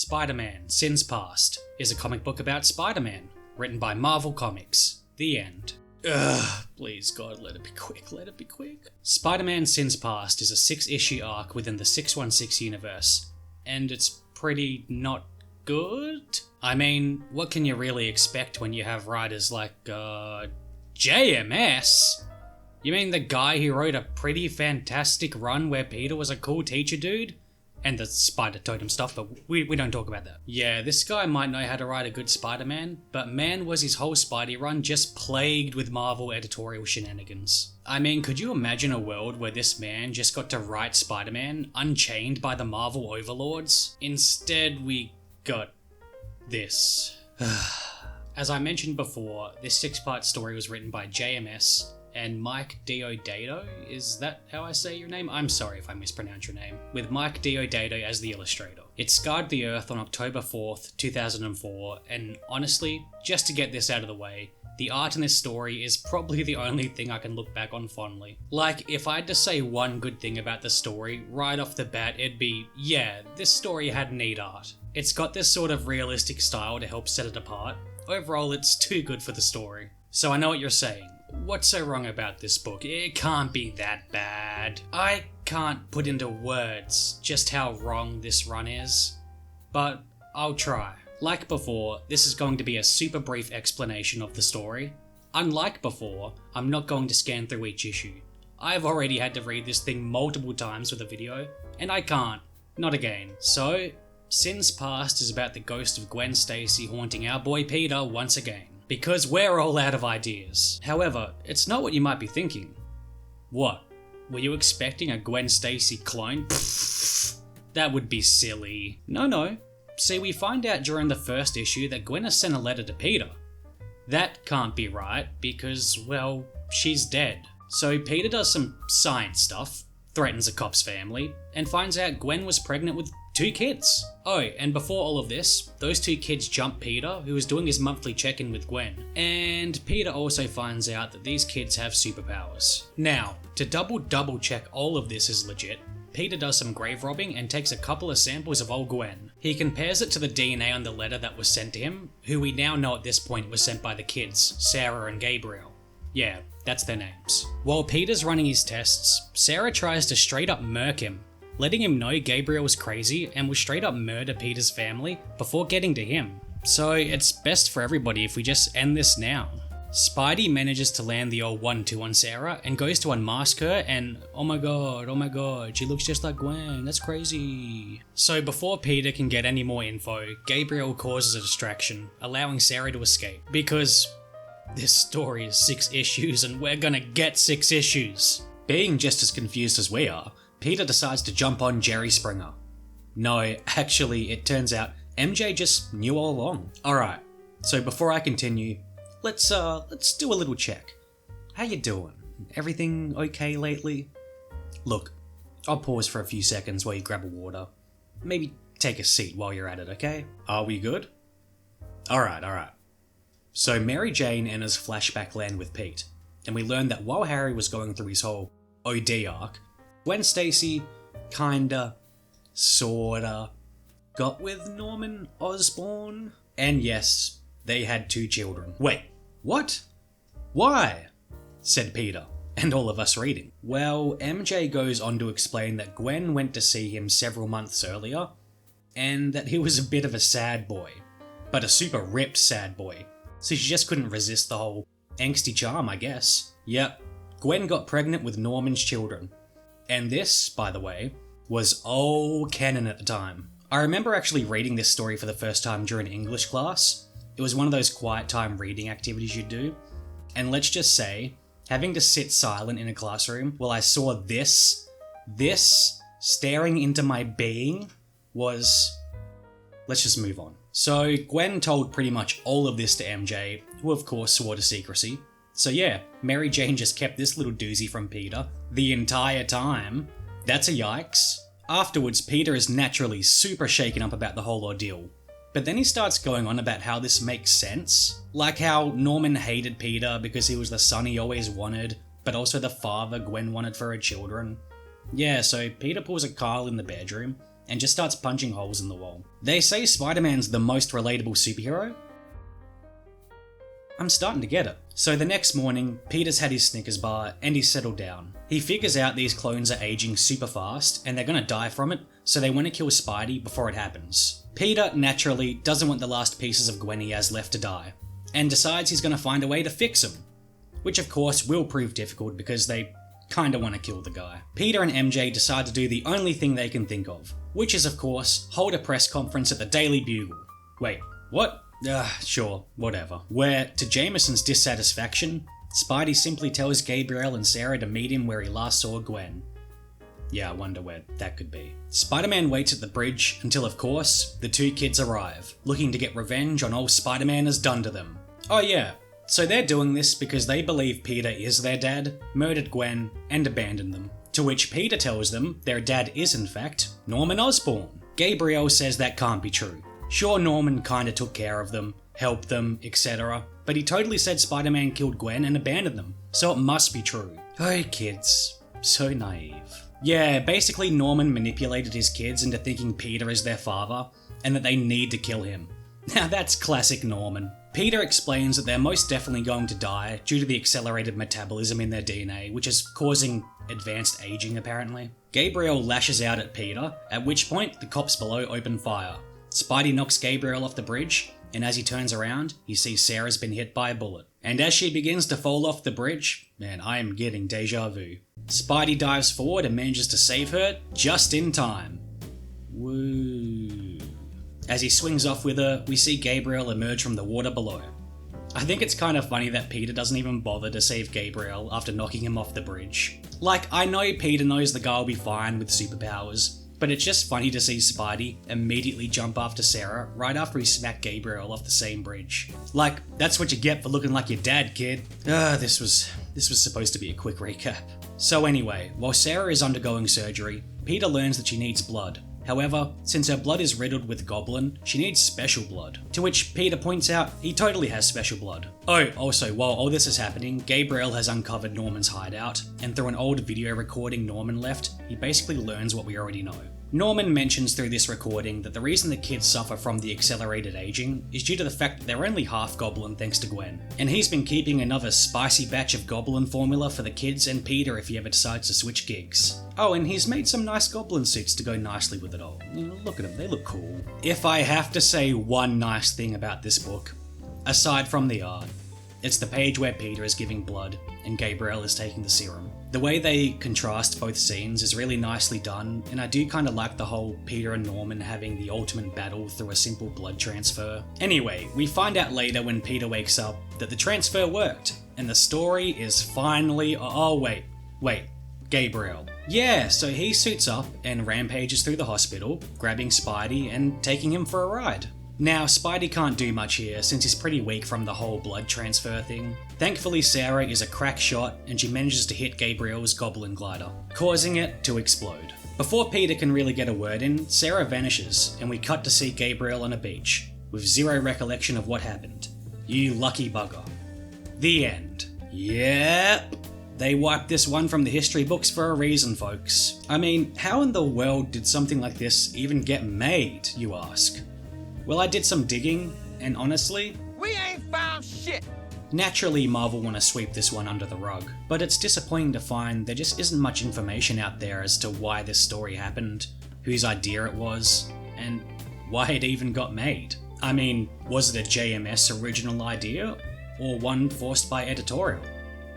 Spider-Man: Sins Past is a comic book about Spider-Man, written by Marvel Comics. The end. Ugh, please God, let it be quick, let it be quick. Spider-Man: Sins Past is a 6-issue arc within the 616 universe, and it's pretty not good? I mean, what can you really expect when you have writers like, JMS? You mean the guy who wrote a pretty fantastic run where Peter was a cool teacher dude? And the spider totem stuff, but we don't talk about that. Yeah, this guy might know how to write a good Spider-Man, but man was his whole Spidey run just plagued with Marvel editorial shenanigans. I mean, could you imagine a world where this man just got to write Spider-Man unchained by the Marvel overlords? Instead, we got this. As I mentioned before, this 6-part story was written by JMS and Mike Diodato. Is that how I say your name? I'm sorry if I mispronounce your name. With Mike Diodato as the illustrator. It scarred the Earth on October 4th, 2004, and honestly, just to get this out of the way, the art in this story is probably the only thing I can look back on fondly. Like, if I had to say one good thing about the story, right off the bat, it'd be, yeah, this story had neat art. It's got this sort of realistic style to help set it apart. Overall, it's too good for the story. So I know what you're saying. What's so wrong about this book? It can't be that bad. I can't put into words just how wrong this run is, but I'll try. Like before, this is going to be a super brief explanation of the story. Unlike before, I'm not going to scan through each issue. I've already had to read this thing multiple times for the video, and I can't. Not again. So, Sins Past is about the ghost of Gwen Stacy haunting our boy Peter once again. Because we're all out of ideas. However, it's not what you might be thinking. What? Were you expecting a Gwen Stacy clone? Pfft, that would be silly. No. See, we find out during the first issue that Gwen has sent a letter to Peter. That can't be right because, well, she's dead. So Peter does some science stuff, threatens a cop's family, and finds out Gwen was pregnant with 2 kids. Oh, and before all of this, those 2 kids jump Peter, who was doing his monthly check-in with Gwen. And Peter also finds out that these kids have superpowers. Now, to double check all of this is legit, Peter does some grave robbing and takes a couple of samples of old Gwen. He compares it to the DNA on the letter that was sent to him, who we now know at this point was sent by the kids, Sarah and Gabriel. Yeah, that's their names. While Peter's running his tests, Sarah tries to straight up murk him, letting him know Gabriel was crazy and will straight up murder Peter's family before getting to him. So it's best for everybody if we just end this now. Spidey manages to land the old 1-2 on Sarah and goes to unmask her and oh my god, she looks just like Gwen, that's crazy. So before Peter can get any more info, Gabriel causes a distraction, allowing Sarah to escape. Because this story is 6 issues and we're gonna get 6 issues. Being just as confused as we are, Peter decides to jump on Jerry Springer. No, actually, it turns out MJ just knew all along. Alright, so before I continue, let's do a little check. How you doing? Everything okay lately? Look, I'll pause for a few seconds while you grab a water. Maybe take a seat while you're at it, okay? Are we good? Alright. So Mary Jane enters flashback land with Pete, and we learn that while Harry was going through his whole OD arc, Gwen Stacy kinda, sorta, got with Norman Osborn. And yes, they had 2 children. Wait, what? Why? Said Peter, and all of us reading. Well, MJ goes on to explain that Gwen went to see him several months earlier, and that he was a bit of a sad boy, but a super ripped sad boy, so she just couldn't resist the whole angsty charm, I guess. Yep, Gwen got pregnant with Norman's children. And this, by the way, was old canon at the time. I remember actually reading this story for the first time during English class. It was one of those quiet time reading activities you do. And let's just say, having to sit silent in a classroom while I saw this staring into my being was... Let's just move on. So Gwen told pretty much all of this to MJ, who of course swore to secrecy. So yeah, Mary Jane just kept this little doozy from Peter the entire time. That's a yikes. Afterwards, Peter is naturally super shaken up about the whole ordeal. But then he starts going on about how this makes sense. Like how Norman hated Peter because he was the son he always wanted, but also the father Gwen wanted for her children. Yeah, so Peter pulls a Kyle in the bedroom and just starts punching holes in the wall. They say Spider-Man's the most relatable superhero? I'm starting to get it. So the next morning, Peter's had his Snickers bar and he's settled down. He figures out these clones are aging super fast and they're gonna die from it, so they want to kill Spidey before it happens. Peter, naturally, doesn't want the last pieces of Gwen he has left to die, and decides he's gonna find a way to fix him. Which of course will prove difficult because they kinda want to kill the guy. Peter and MJ decide to do the only thing they can think of, which is of course, hold a press conference at the Daily Bugle. Wait, what? Sure, whatever. Where, to Jameson's dissatisfaction, Spidey simply tells Gabriel and Sarah to meet him where he last saw Gwen. Yeah, I wonder where that could be. Spider-Man waits at the bridge until, of course, the two kids arrive, looking to get revenge on all Spider-Man has done to them. Oh yeah, so they're doing this because they believe Peter is their dad, murdered Gwen, and abandoned them. To which Peter tells them their dad is in fact Norman Osborn. Gabriel says that can't be true. Sure, Norman kinda took care of them, helped them, etc. But he totally said Spider-Man killed Gwen and abandoned them, so it must be true. Oh, kids. So naive. Yeah, basically Norman manipulated his kids into thinking Peter is their father, and that they need to kill him. Now that's classic Norman. Peter explains that they're most definitely going to die due to the accelerated metabolism in their DNA, which is causing advanced aging apparently. Gabriel lashes out at Peter, at which point the cops below open fire. Spidey knocks Gabriel off the bridge, and as he turns around, he sees Sarah's been hit by a bullet. And as she begins to fall off the bridge, man, I am getting deja vu. Spidey dives forward and manages to save her just in time. Woo. As he swings off with her, we see Gabriel emerge from the water below. I think it's kind of funny that Peter doesn't even bother to save Gabriel after knocking him off the bridge. Like, I know Peter knows the guy will be fine with superpowers, but it's just funny to see Spidey immediately jump after Sarah right after he smacked Gabriel off the same bridge. Like, that's what you get for looking like your dad, kid. This was supposed to be a quick recap. So anyway, while Sarah is undergoing surgery, Peter learns that she needs blood. However, since her blood is riddled with goblin, she needs special blood. To which Peter points out he totally has special blood. Oh, also, while all this is happening, Gabriel has uncovered Norman's hideout, and through an old video recording Norman left, he basically learns what we already know. Norman mentions through this recording that the reason the kids suffer from the accelerated aging is due to the fact that they're only half goblin thanks to Gwen. And he's been keeping another spicy batch of goblin formula for the kids and Peter if he ever decides to switch gigs. Oh, and he's made some nice goblin suits to go nicely with it all. Look at them, they look cool. If I have to say one nice thing about this book, aside from the art, it's the page where Peter is giving blood and Gabriel is taking the serum. The way they contrast both scenes is really nicely done, and I do kind of like the whole Peter and Norman having the ultimate battle through a simple blood transfer. Anyway, we find out later when Peter wakes up that the transfer worked, and the story is finally... Oh wait, Gabriel. Yeah, so he suits up and rampages through the hospital, grabbing Spidey and taking him for a ride. Now, Spidey can't do much here since he's pretty weak from the whole blood transfer thing. Thankfully, Sarah is a crack shot and she manages to hit Gabriel's goblin glider, causing it to explode. Before Peter can really get a word in, Sarah vanishes and we cut to see Gabriel on a beach, with zero recollection of what happened. You lucky bugger. The end. Yep. They wiped this one from the history books for a reason, folks. I mean, how in the world did something like this even get made, you ask? Well, I did some digging, and honestly... we ain't found shit! Naturally, Marvel want to sweep this one under the rug, but it's disappointing to find there just isn't much information out there as to why this story happened, whose idea it was, and why it even got made. I mean, was it a JMS original idea, or one forced by Editorial?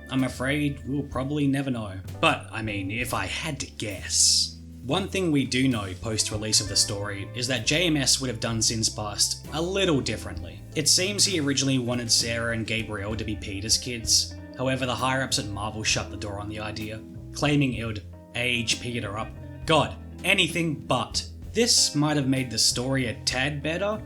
I'm afraid we'll probably never know. But, I mean, if I had to guess... One thing we do know post-release of the story is that JMS would have done Sins Past a little differently. It seems he originally wanted Sarah and Gabriel to be Peter's kids, however the higher-ups at Marvel shut the door on the idea, claiming it would age Peter up. God, anything but. This might have made the story a tad better,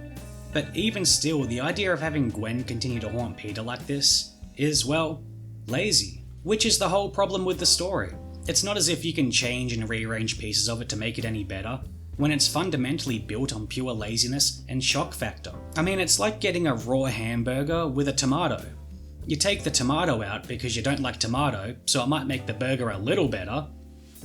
but even still, the idea of having Gwen continue to haunt Peter like this is, well, lazy. Which is the whole problem with the story. It's not as if you can change and rearrange pieces of it to make it any better, when it's fundamentally built on pure laziness and shock factor. I mean, it's like getting a raw hamburger with a tomato. You take the tomato out because you don't like tomato, so it might make the burger a little better,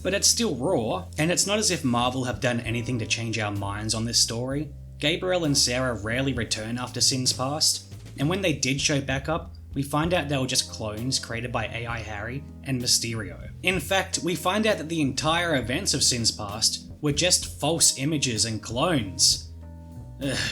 but it's still raw, and it's not as if Marvel have done anything to change our minds on this story. Gabriel and Sarah rarely return after Sins Past, and when they did show back up, we find out they were just clones created by AI Harry and Mysterio. In fact, we find out that the entire events of Sins Past were just false images and clones.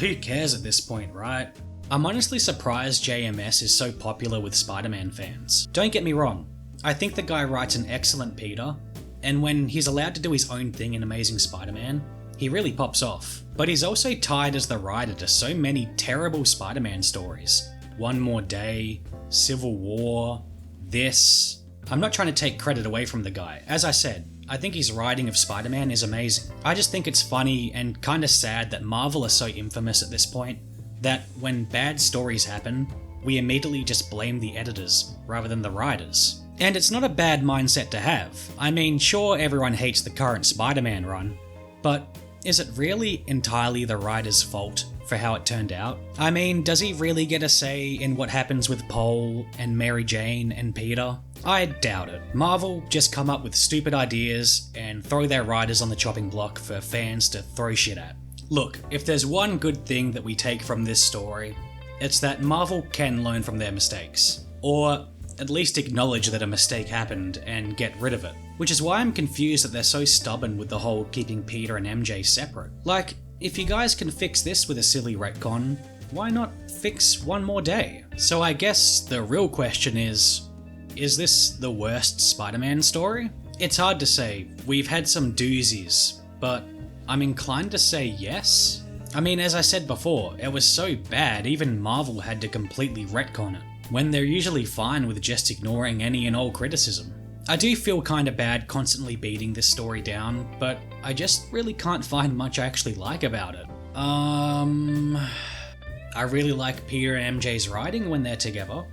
Who cares at this point, right? I'm honestly surprised JMS is so popular with Spider-Man fans. Don't get me wrong, I think the guy writes an excellent Peter, and when he's allowed to do his own thing in Amazing Spider-Man, he really pops off. But he's also tied as the writer to so many terrible Spider-Man stories. One More Day, Civil War, this. I'm not trying to take credit away from the guy. As I said, I think his writing of Spider-Man is amazing. I just think it's funny and kinda sad that Marvel are so infamous at this point that when bad stories happen, we immediately just blame the editors rather than the writers. And it's not a bad mindset to have. I mean, sure, everyone hates the current Spider-Man run, but is it really entirely the writer's fault for how it turned out? I mean, does he really get a say in what happens with Paul and Mary Jane and Peter? I doubt it. Marvel just come up with stupid ideas and throw their writers on the chopping block for fans to throw shit at. Look, if there's one good thing that we take from this story, it's that Marvel can learn from their mistakes. Or at least acknowledge that a mistake happened and get rid of it. Which is why I'm confused that they're so stubborn with the whole keeping Peter and MJ separate. Like, if you guys can fix this with a silly retcon, why not fix One More Day? So I guess the real question is this the worst Spider-Man story? It's hard to say. We've had some doozies, but I'm inclined to say yes. I mean, as I said before, it was so bad even Marvel had to completely retcon it, when they're usually fine with just ignoring any and all criticism. I do feel kinda bad constantly beating this story down, but I just really can't find much I actually like about it. I really like Peter and MJ's writing when they're together.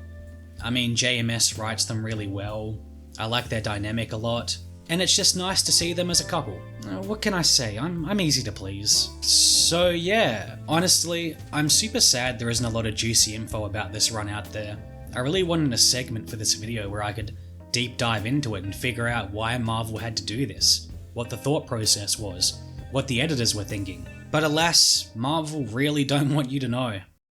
I mean, JMS writes them really well. I like their dynamic a lot, and it's just nice to see them as a couple. What can I say? I'm easy to please. So yeah, honestly, I'm super sad there isn't a lot of juicy info about this run out there. I really wanted a segment for this video where I could deep dive into it and figure out why Marvel had to do this, what the thought process was, what the editors were thinking. But alas, Marvel really don't want you to know.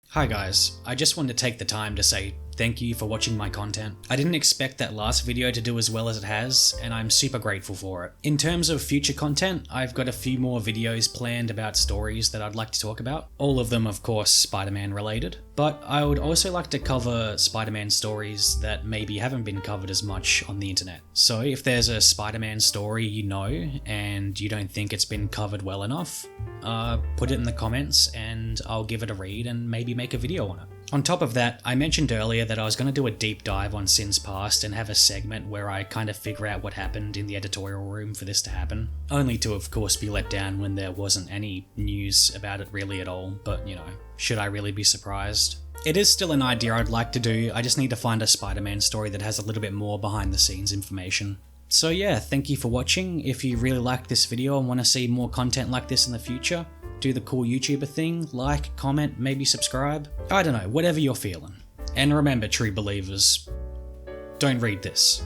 Hi guys, I just wanted to take the time to say thank you for watching my content. I didn't expect that last video to do as well as it has, and I'm super grateful for it. In terms of future content, I've got a few more videos planned about stories that I'd like to talk about. All of them, of course, Spider-Man related. But I would also like to cover Spider-Man stories that maybe haven't been covered as much on the internet. So if there's a Spider-Man story you know, and you don't think it's been covered well enough, put it in the comments and I'll give it a read and maybe make a video on it. On top of that, I mentioned earlier that I was going to do a deep dive on Sins Past and have a segment where I kind of figure out what happened in the editorial room for this to happen. Only to, of course, be let down when there wasn't any news about it really at all, but you know, should I really be surprised? It is still an idea I'd like to do, I just need to find a Spider-Man story that has a little bit more behind the scenes information. So yeah, thank you for watching. If you really liked this video and want to see more content like this in the future, do the cool YouTuber thing, like, comment, maybe subscribe. I don't know, whatever you're feeling. And remember, true believers, don't read this.